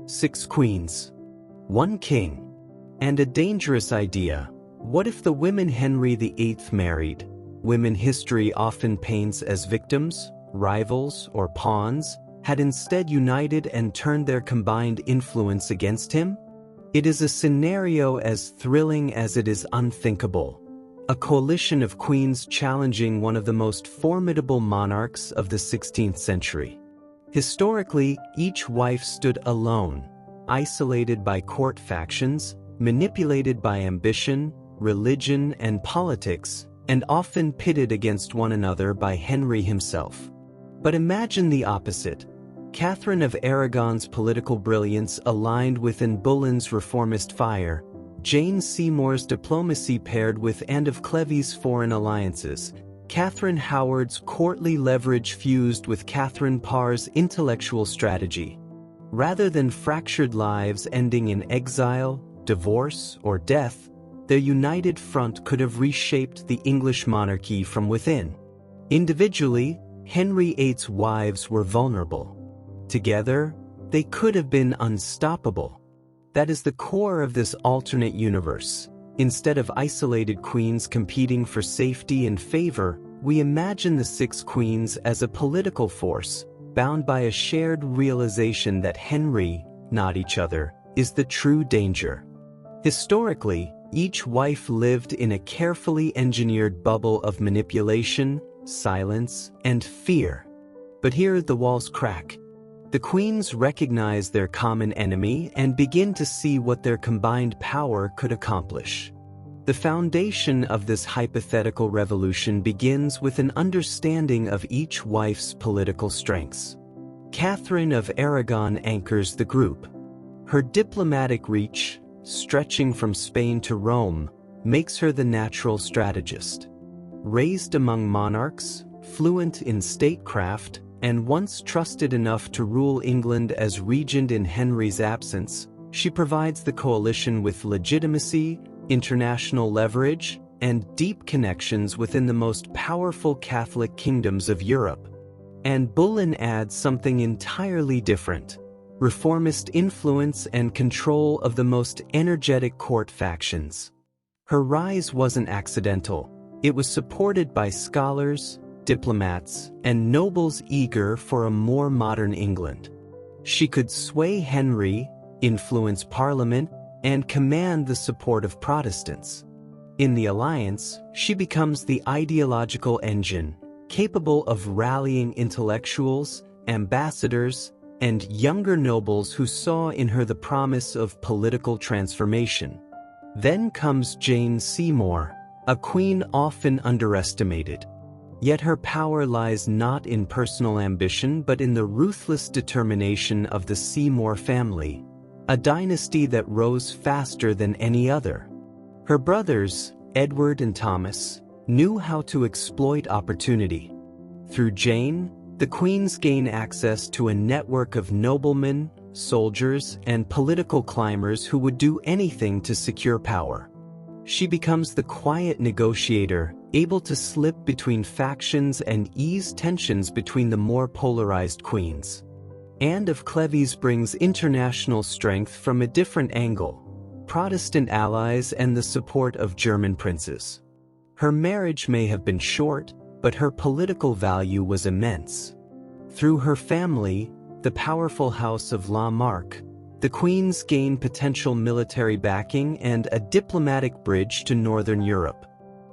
6 queens, 1 king. And a dangerous idea. What if the women Henry VIII married, women history often paints as victims, rivals, or pawns, had instead united and turned their combined influence against him? It is a scenario as thrilling as it is unthinkable. A coalition of queens challenging one of the most formidable monarchs of the 16th century. Historically, each wife stood alone, isolated by court factions, manipulated by ambition, religion, and politics, and often pitted against one another by Henry himself. But imagine the opposite. Catherine of Aragon's political brilliance aligned with Anne Boleyn's reformist fire, Jane Seymour's diplomacy paired with Anne of Cleves' foreign alliances, Catherine Howard's courtly leverage fused with Catherine Parr's intellectual strategy. Rather than fractured lives ending in exile, divorce, or death, their united front could have reshaped the English monarchy from within. Individually, Henry VIII's wives were vulnerable. Together, they could have been unstoppable. That is the core of this alternate universe. Instead of isolated queens competing for safety and favor, we imagine the 6 queens as a political force, bound by a shared realization that Henry, not each other, is the true danger. Historically, each wife lived in a carefully engineered bubble of manipulation, silence, and fear. But here the walls crack. The queens recognize their common enemy and begin to see what their combined power could accomplish. The foundation of this hypothetical revolution begins with an understanding of each wife's political strengths. Catherine of Aragon anchors the group. Her diplomatic reach, stretching from Spain to Rome, makes her the natural strategist. Raised among monarchs, fluent in statecraft, and once trusted enough to rule England as regent in Henry's absence, she provides the coalition with legitimacy, international leverage, and deep connections within the most powerful Catholic kingdoms of Europe. And Boleyn adds something entirely different: reformist influence and control of the most energetic court factions. Her rise wasn't accidental. It was supported by scholars, diplomats, and nobles eager for a more modern England. She could sway Henry, influence Parliament, and command the support of Protestants. In the alliance, she becomes the ideological engine, capable of rallying intellectuals, ambassadors, and younger nobles who saw in her the promise of political transformation. Then comes Jane Seymour, a queen often underestimated. Yet her power lies not in personal ambition but in the ruthless determination of the Seymour family, a dynasty that rose faster than any other. Her brothers, Edward and Thomas, knew how to exploit opportunity. Through Jane, the queens gain access to a network of noblemen, soldiers, and political climbers who would do anything to secure power. She becomes the quiet negotiator, able to slip between factions and ease tensions between the more polarized queens. Anne of Cleves brings international strength from a different angle: Protestant allies and the support of German princes. Her marriage may have been short, but her political value was immense. Through her family, the powerful House of La Marque, the queens gain potential military backing and a diplomatic bridge to Northern Europe.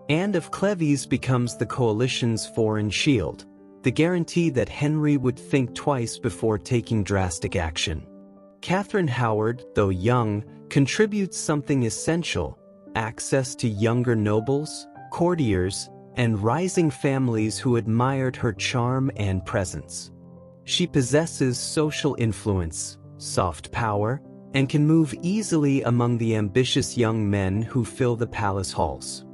Anne of Cleves becomes the coalition's foreign shield, the guarantee that Henry would think twice before taking drastic action. Catherine Howard, though young, contributes something essential: access to younger nobles, courtiers, and rising families who admired her charm and presence. She possesses social influence, soft power, and can move easily among the ambitious young men who fill the palace halls.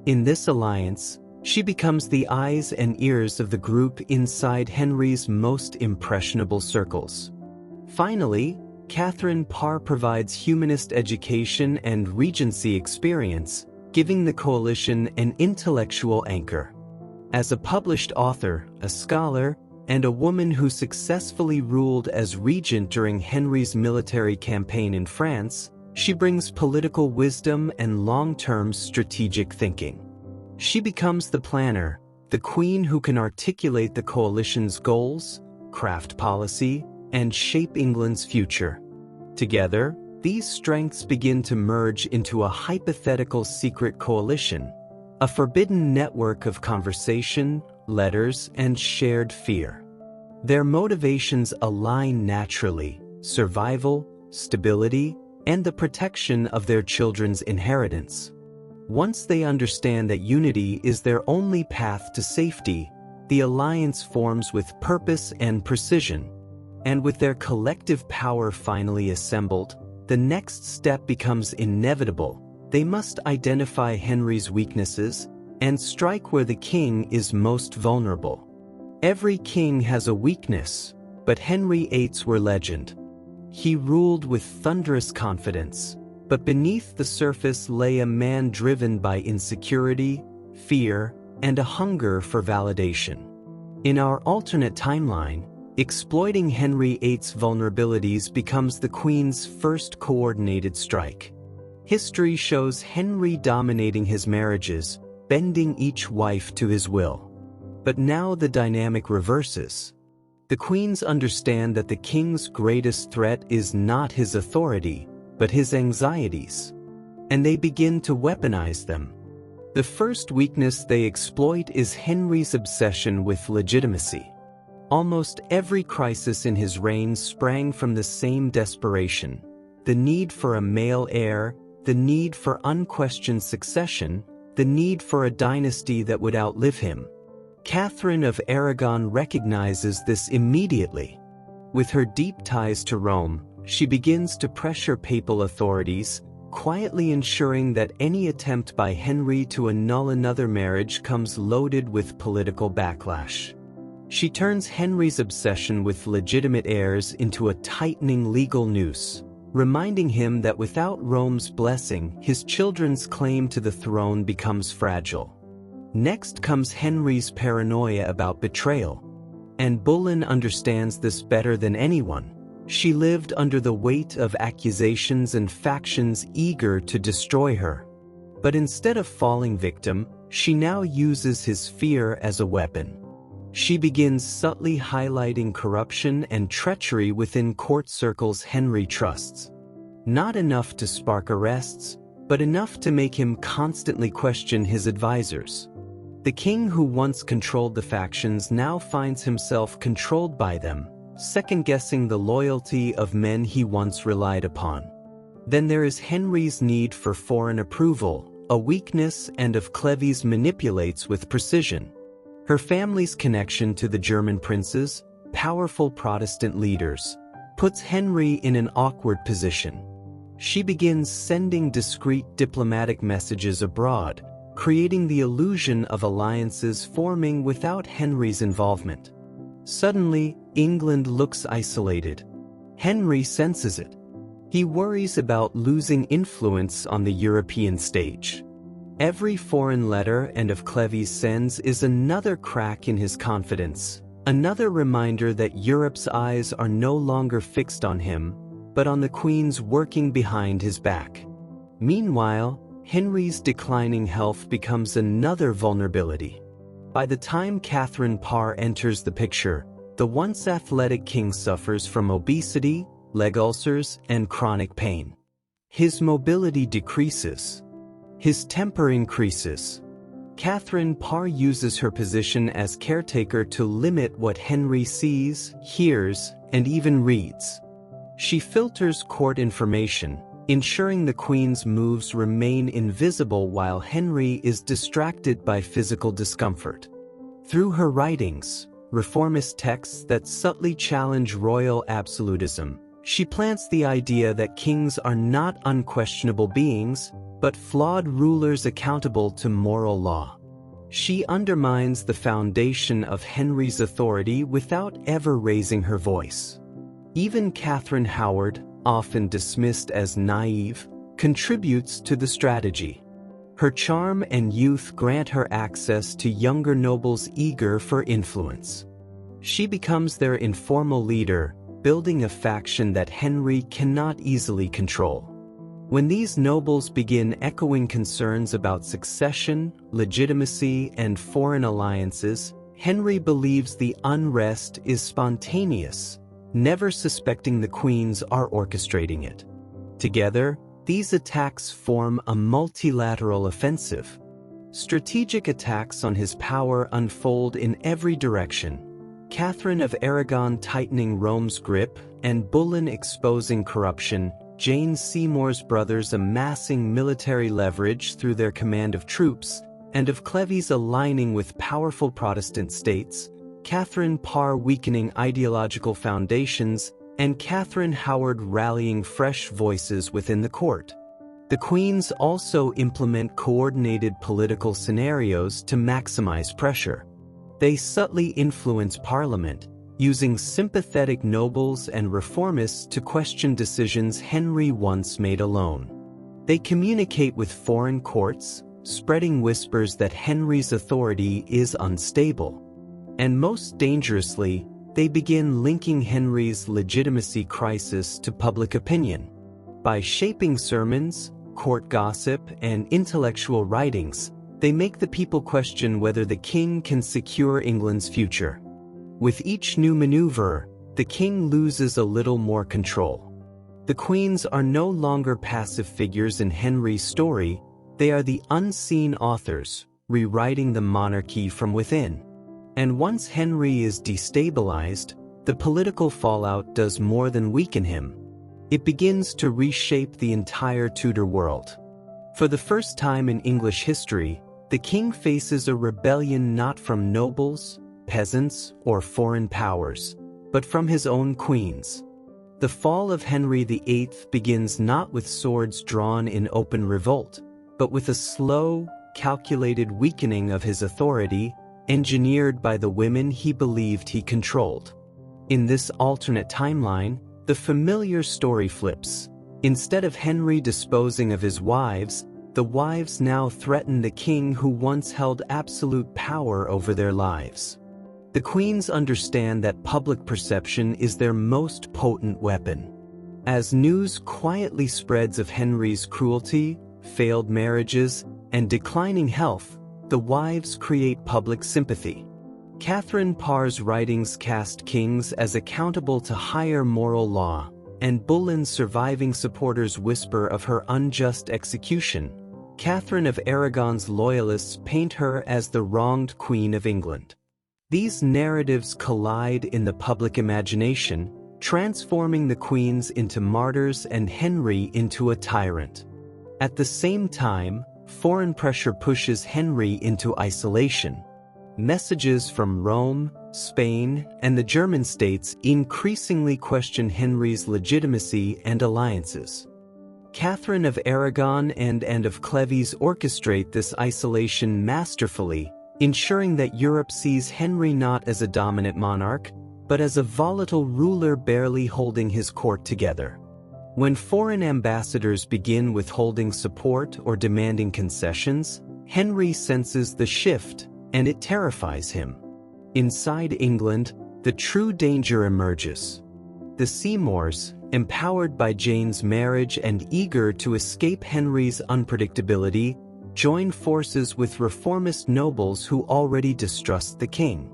In this alliance, she becomes the eyes and ears of the group inside Henry's most impressionable circles. Finally, Catherine Parr provides humanist education and regency experience, giving the coalition an intellectual anchor. As a published author, a scholar, and a woman who successfully ruled as regent during Henry's military campaign in France, she brings political wisdom and long-term strategic thinking. She becomes the planner, the queen who can articulate the coalition's goals, craft policy, and shape England's future. Together, these strengths begin to merge into a hypothetical secret coalition, a forbidden network of conversation, letters, and shared fear. Their motivations align naturally: survival, stability, and the protection of their children's inheritance. Once they understand that unity is their only path to safety, the alliance forms with purpose and precision. And with their collective power finally assembled, the next step becomes inevitable. They must identify Henry's weaknesses and strike where the king is most vulnerable. Every king has a weakness, but Henry VIII's were legend. He ruled with thunderous confidence, but beneath the surface lay a man driven by insecurity, fear, and a hunger for validation. In our alternate timeline, exploiting Henry VIII's vulnerabilities becomes the Queen's first coordinated strike. History shows Henry dominating his marriages, bending each wife to his will. But now the dynamic reverses. The queens understand that the king's greatest threat is not his authority, but his anxieties. And they begin to weaponize them. The first weakness they exploit is Henry's obsession with legitimacy. Almost every crisis in his reign sprang from the same desperation: the need for a male heir, the need for unquestioned succession, the need for a dynasty that would outlive him. Catherine of Aragon recognizes this immediately. With her deep ties to Rome, she begins to pressure papal authorities, quietly ensuring that any attempt by Henry to annul another marriage comes loaded with political backlash. She turns Henry's obsession with legitimate heirs into a tightening legal noose, reminding him that without Rome's blessing, his children's claim to the throne becomes fragile. Next comes Henry's paranoia about betrayal. And Boleyn understands this better than anyone. She lived under the weight of accusations and factions eager to destroy her. But instead of falling victim, she now uses his fear as a weapon. She begins subtly highlighting corruption and treachery within court circles Henry trusts. Not enough to spark arrests, but enough to make him constantly question his advisors. The king who once controlled the factions now finds himself controlled by them, second-guessing the loyalty of men he once relied upon. Then there is Henry's need for foreign approval, a weakness and of Cleves manipulates with precision. Her family's connection to the German princes, powerful Protestant leaders, puts Henry in an awkward position. She begins sending discreet diplomatic messages abroad, creating the illusion of alliances forming without Henry's involvement. Suddenly, England looks isolated. Henry senses it. He worries about losing influence on the European stage. Every foreign letter and of Cleves sends is another crack in his confidence, another reminder that Europe's eyes are no longer fixed on him, but on the Queen's working behind his back. Meanwhile, Henry's declining health becomes another vulnerability. By the time Catherine Parr enters the picture, the once athletic king suffers from obesity, leg ulcers, and chronic pain. His mobility decreases. His temper increases. Catherine Parr uses her position as caretaker to limit what Henry sees, hears, and even reads. She filters court information, ensuring the Queen's moves remain invisible while Henry is distracted by physical discomfort. Through her writings, reformist texts that subtly challenge royal absolutism, she plants the idea that kings are not unquestionable beings, but flawed rulers accountable to moral law. She undermines the foundation of Henry's authority without ever raising her voice. Even Catherine Howard, often dismissed as naive, contributes to the strategy. Her charm and youth grant her access to younger nobles eager for influence. She becomes their informal leader, building a faction that Henry cannot easily control. When these nobles begin echoing concerns about succession, legitimacy, and foreign alliances, Henry believes the unrest is spontaneous, never suspecting the queens are orchestrating it. Together, these attacks form a multilateral offensive. Strategic attacks on his power unfold in every direction. Catherine of Aragon tightening Rome's grip, and Boleyn exposing corruption, Jane Seymour's brothers amassing military leverage through their command of troops, and of Cleves aligning with powerful Protestant states, Catherine Parr weakening ideological foundations, and Catherine Howard rallying fresh voices within the court. The queens also implement coordinated political scenarios to maximize pressure. They subtly influence Parliament, using sympathetic nobles and reformists to question decisions Henry once made alone. They communicate with foreign courts, spreading whispers that Henry's authority is unstable. And most dangerously, they begin linking Henry's legitimacy crisis to public opinion. By shaping sermons, court gossip, and intellectual writings, they make the people question whether the king can secure England's future. With each new maneuver, the king loses a little more control. The queens are no longer passive figures in Henry's story, they are the unseen authors, rewriting the monarchy from within. And once Henry is destabilized, the political fallout does more than weaken him. It begins to reshape the entire Tudor world. For the first time in English history, the king faces a rebellion not from nobles, peasants, or foreign powers, but from his own queens. The fall of Henry VIII begins not with swords drawn in open revolt, but with a slow, calculated weakening of his authority, engineered by the women he believed he controlled. In this alternate timeline, the familiar story flips. Instead of Henry disposing of his wives, the wives now threaten the king who once held absolute power over their lives. The queens understand that public perception is their most potent weapon. As news quietly spreads of Henry's cruelty, failed marriages, and declining health, the wives create public sympathy. Catherine Parr's writings cast kings as accountable to higher moral law, and Boleyn's surviving supporters whisper of her unjust execution. Catherine of Aragon's loyalists paint her as the wronged Queen of England. These narratives collide in the public imagination, transforming the queens into martyrs and Henry into a tyrant. At the same time, foreign pressure pushes Henry into isolation. Messages from Rome, Spain, and the German states increasingly question Henry's legitimacy and alliances. Catherine of Aragon and of Cleves orchestrate this isolation masterfully, ensuring that Europe sees Henry not as a dominant monarch, but as a volatile ruler barely holding his court together. When foreign ambassadors begin withholding support or demanding concessions, Henry senses the shift, and it terrifies him. Inside England, the true danger emerges. The Seymours, empowered by Jane's marriage and eager to escape Henry's unpredictability, join forces with reformist nobles who already distrust the king.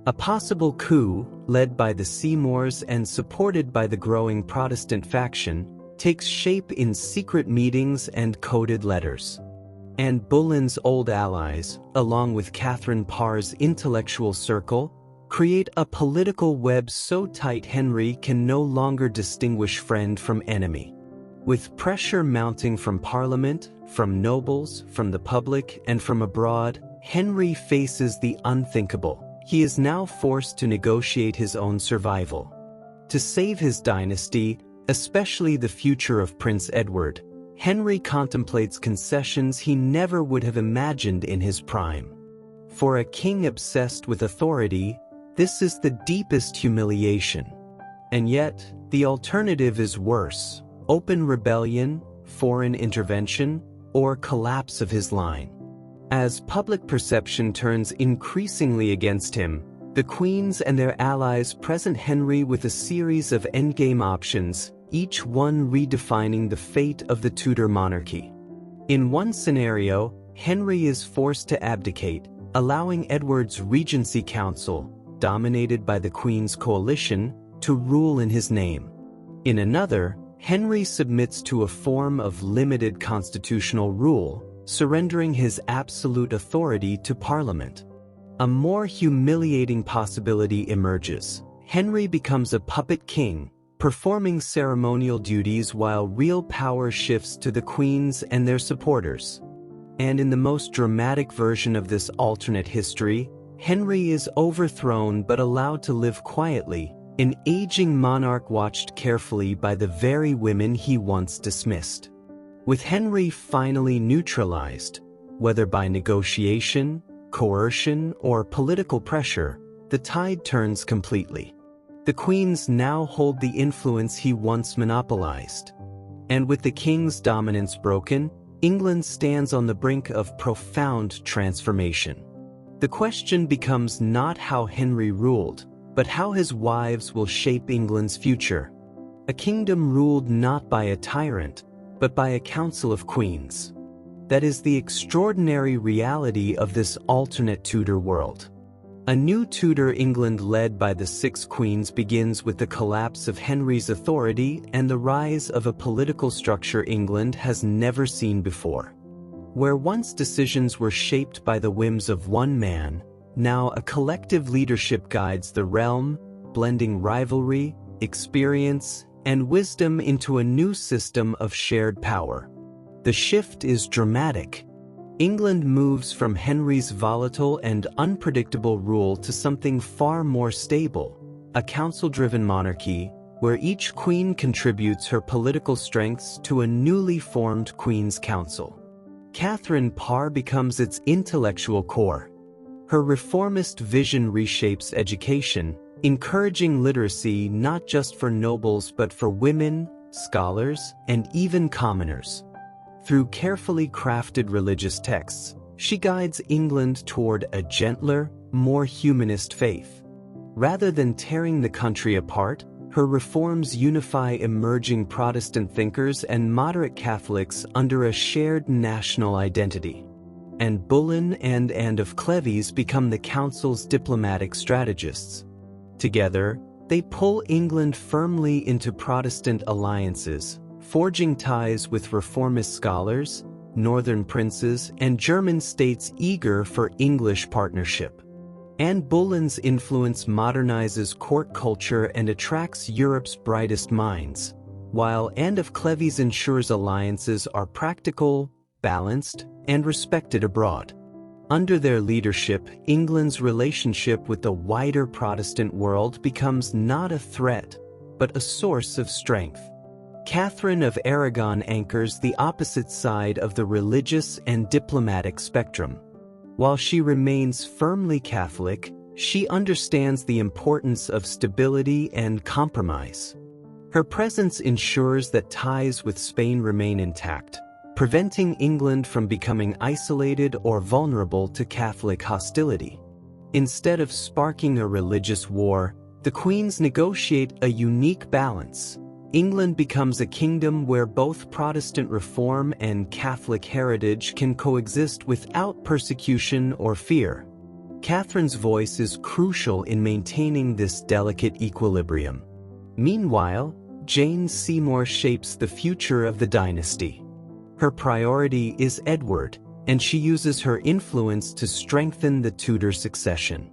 A possible coup, led by the Seymours and supported by the growing Protestant faction, takes shape in secret meetings and coded letters. And Boleyn's old allies, along with Catherine Parr's intellectual circle, create a political web so tight Henry can no longer distinguish friend from enemy. With pressure mounting from Parliament, from nobles, from the public, and from abroad, Henry faces the unthinkable. He is now forced to negotiate his own survival. To save his dynasty, especially the future of Prince Edward, Henry contemplates concessions he never would have imagined in his prime. For a king obsessed with authority, this is the deepest humiliation. And yet, the alternative is worse: open rebellion, foreign intervention, or collapse of his line. As public perception turns increasingly against him, The queens and their allies present Henry with a series of endgame options, each one redefining the fate of the Tudor monarchy. In one scenario, Henry is forced to abdicate, allowing Edward's Regency Council, dominated by the Queen's coalition, to rule in his name. In another, Henry submits to a form of limited constitutional rule, surrendering his absolute authority to Parliament. A more humiliating possibility emerges. Henry becomes a puppet king, performing ceremonial duties while real power shifts to the queens and their supporters. And in the most dramatic version of this alternate history, Henry is overthrown but allowed to live quietly, an aging monarch watched carefully by the very women he once dismissed. With Henry finally neutralized, whether by negotiation, coercion, or political pressure, the tide turns completely. The queens now hold the influence he once monopolized. And with the king's dominance broken, England stands on the brink of profound transformation. The question becomes not how Henry ruled, but how his wives will shape England's future. A kingdom ruled not by a tyrant, but by a council of queens. That is the extraordinary reality of this alternate Tudor world. A new Tudor England led by the 6 queens begins with the collapse of Henry's authority and the rise of a political structure England has never seen before. Where once decisions were shaped by the whims of one man, now a collective leadership guides the realm, blending rivalry, experience, and wisdom into a new system of shared power. The shift is dramatic. England moves from Henry's volatile and unpredictable rule to something far more stable, a council-driven monarchy where each queen contributes her political strengths to a newly formed Queen's Council. Catherine Parr becomes its intellectual core. Her reformist vision reshapes education, encouraging literacy not just for nobles but for women, scholars, and even commoners. Through carefully crafted religious texts, she guides England toward a gentler, more humanist faith. Rather than tearing the country apart, her reforms unify emerging Protestant thinkers and moderate Catholics under a shared national identity. And Boleyn and Anne of Cleves become the council's diplomatic strategists. Together, they pull England firmly into Protestant alliances, forging ties with reformist scholars, northern princes, and German states eager for English partnership. Anne Boleyn's influence modernizes court culture and attracts Europe's brightest minds, while Anne of Cleves ensures alliances are practical, balanced, and respected abroad. Under their leadership, England's relationship with the wider Protestant world becomes not a threat, but a source of strength. Catherine of Aragon anchors the opposite side of the religious and diplomatic spectrum. While she remains firmly Catholic, she understands the importance of stability and compromise. Her presence ensures that ties with Spain remain intact, preventing England from becoming isolated or vulnerable to Catholic hostility. Instead of sparking a religious war, the queens negotiate a unique balance. England becomes a kingdom where both Protestant reform and Catholic heritage can coexist without persecution or fear. Catherine's voice is crucial in maintaining this delicate equilibrium. Meanwhile, Jane Seymour shapes the future of the dynasty. Her priority is Edward, and she uses her influence to strengthen the Tudor succession.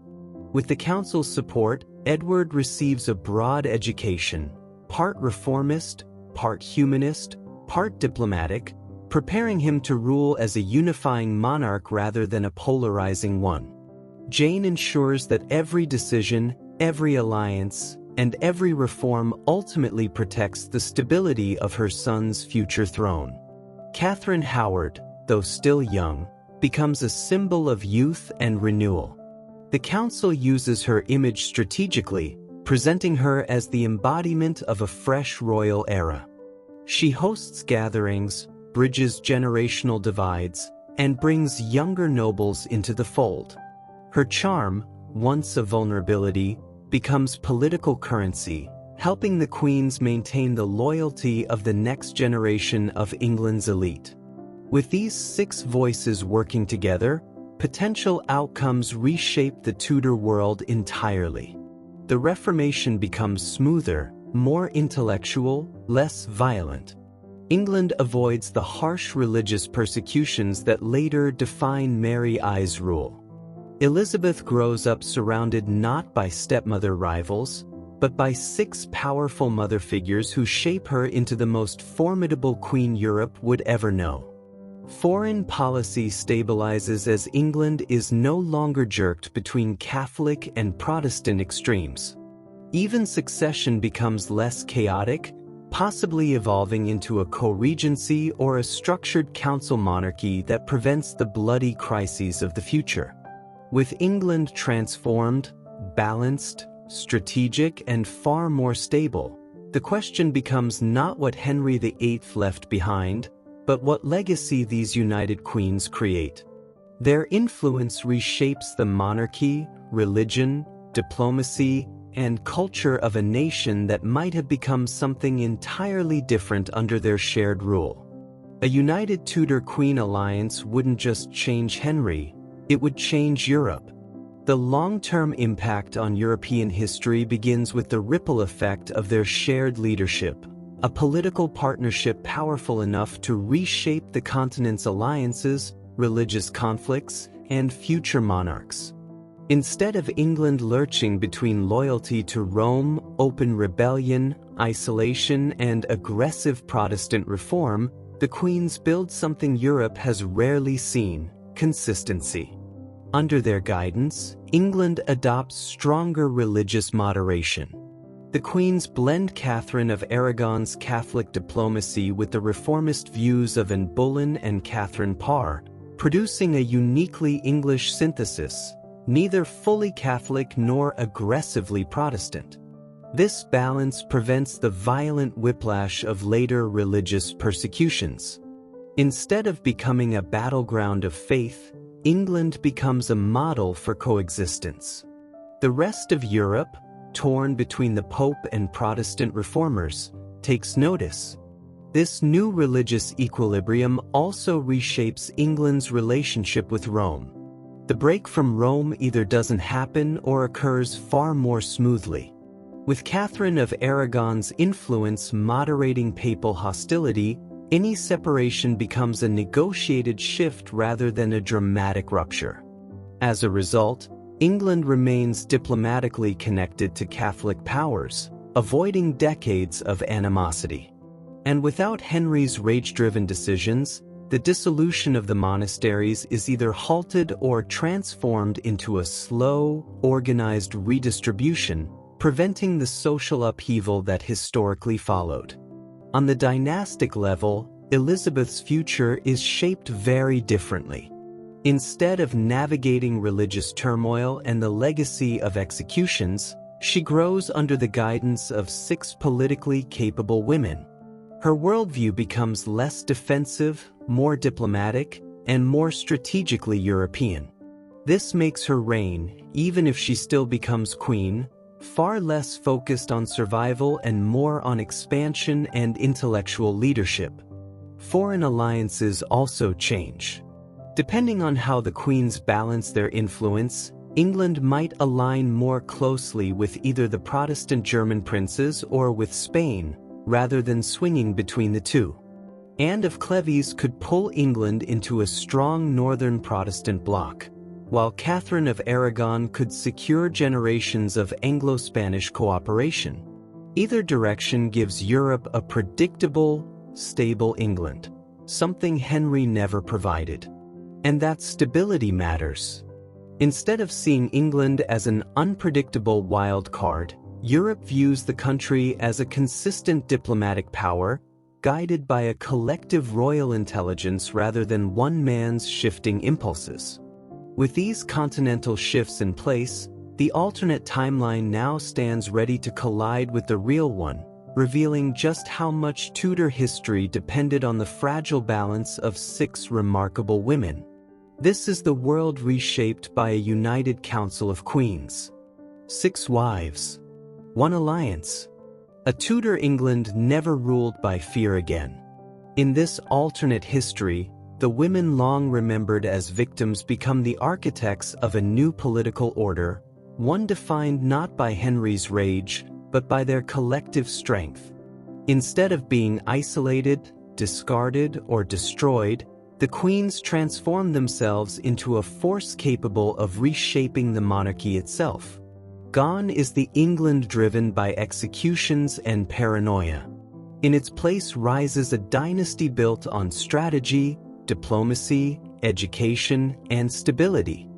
With the council's support, Edward receives a broad education, part reformist, part humanist, part diplomatic, preparing him to rule as a unifying monarch rather than a polarizing one. Jane ensures that every decision, every alliance, and every reform ultimately protects the stability of her son's future throne. Catherine Howard, though still young, becomes a symbol of youth and renewal. The council uses her image strategically, presenting her as the embodiment of a fresh royal era. She hosts gatherings, bridges generational divides, and brings younger nobles into the fold. Her charm, once a vulnerability, becomes political currency, helping the queens maintain the loyalty of the next generation of England's elite. With these 6 voices working together, potential outcomes reshape the Tudor world entirely. The Reformation becomes smoother, more intellectual, less violent. England avoids the harsh religious persecutions that later define Mary I's rule. Elizabeth grows up surrounded not by stepmother rivals, but by 6 powerful mother figures who shape her into the most formidable queen Europe would ever know. Foreign policy stabilizes as England is no longer jerked between Catholic and Protestant extremes. Even succession becomes less chaotic, possibly evolving into a co-regency or a structured council monarchy that prevents the bloody crises of the future. With England transformed, balanced, strategic, and far more stable, the question becomes not what Henry VIII left behind, but what legacy these united queens create. Their influence reshapes the monarchy, religion, diplomacy, and culture of a nation that might have become something entirely different under their shared rule. A united Tudor-Queen alliance wouldn't just change Henry, it would change Europe. The long-term impact on European history begins with the ripple effect of their shared leadership, a political partnership powerful enough to reshape the continent's alliances, religious conflicts, and future monarchs. Instead of England lurching between loyalty to Rome, open rebellion, isolation, and aggressive Protestant reform, the queens build something Europe has rarely seen: consistency. Under their guidance, England adopts stronger religious moderation. The queens blend Catherine of Aragon's Catholic diplomacy with the reformist views of Boleyn and Catherine Parr, producing a uniquely English synthesis, neither fully Catholic nor aggressively Protestant. This balance prevents the violent whiplash of later religious persecutions. Instead of becoming a battleground of faith, England becomes a model for coexistence. The rest of Europe, torn between the Pope and Protestant reformers, takes notice. This new religious equilibrium also reshapes England's relationship with Rome. The break from Rome either doesn't happen or occurs far more smoothly. With Catherine of Aragon's influence moderating papal hostility, any separation becomes a negotiated shift rather than a dramatic rupture. As a result, England remains diplomatically connected to Catholic powers, avoiding decades of animosity. And without Henry's rage-driven decisions, the dissolution of the monasteries is either halted or transformed into a slow, organized redistribution, preventing the social upheaval that historically followed. On the dynastic level, Elizabeth's future is shaped very differently. Instead of navigating religious turmoil and the legacy of executions, she grows under the guidance of 6 politically capable women. Her worldview becomes less defensive, more diplomatic, and more strategically European. This makes her reign, even if she still becomes queen, far less focused on survival and more on expansion and intellectual leadership. Foreign alliances also change. Depending on how the queens balance their influence, England might align more closely with either the Protestant German princes or with Spain, rather than swinging between the two. Anne of Cleves could pull England into a strong northern Protestant bloc, while Catherine of Aragon could secure generations of Anglo-Spanish cooperation. Either direction gives Europe a predictable, stable England, something Henry never provided. And that stability matters. Instead of seeing England as an unpredictable wild card, Europe views the country as a consistent diplomatic power, guided by a collective royal intelligence rather than one man's shifting impulses. With these continental shifts in place, the alternate timeline now stands ready to collide with the real one, revealing just how much Tudor history depended on the fragile balance of 6 remarkable women. This is the world reshaped by a united council of queens. 6 wives. 1 alliance. A Tudor England never ruled by fear again. In this alternate history, the women long remembered as victims become the architects of a new political order, one defined not by Henry's rage, but by their collective strength. Instead of being isolated, discarded, or destroyed, the queens transformed themselves into a force capable of reshaping the monarchy itself. Gone is the England driven by executions and paranoia. In its place rises a dynasty built on strategy, diplomacy, education, and stability.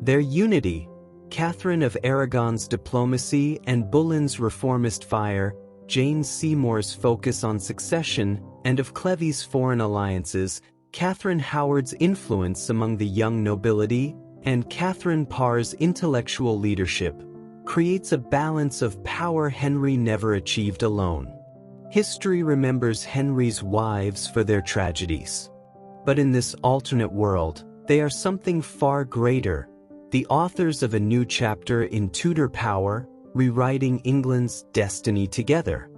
Their unity, Catherine of Aragon's diplomacy and Boleyn's reformist fire, Jane Seymour's focus on succession, and of Cleves' foreign alliances, Catherine Howard's influence among the young nobility, and Catherine Parr's intellectual leadership, creates a balance of power Henry never achieved alone. History remembers Henry's wives for their tragedies. But in this alternate world, they are something far greater, the authors of a new chapter in Tudor power, rewriting England's destiny together.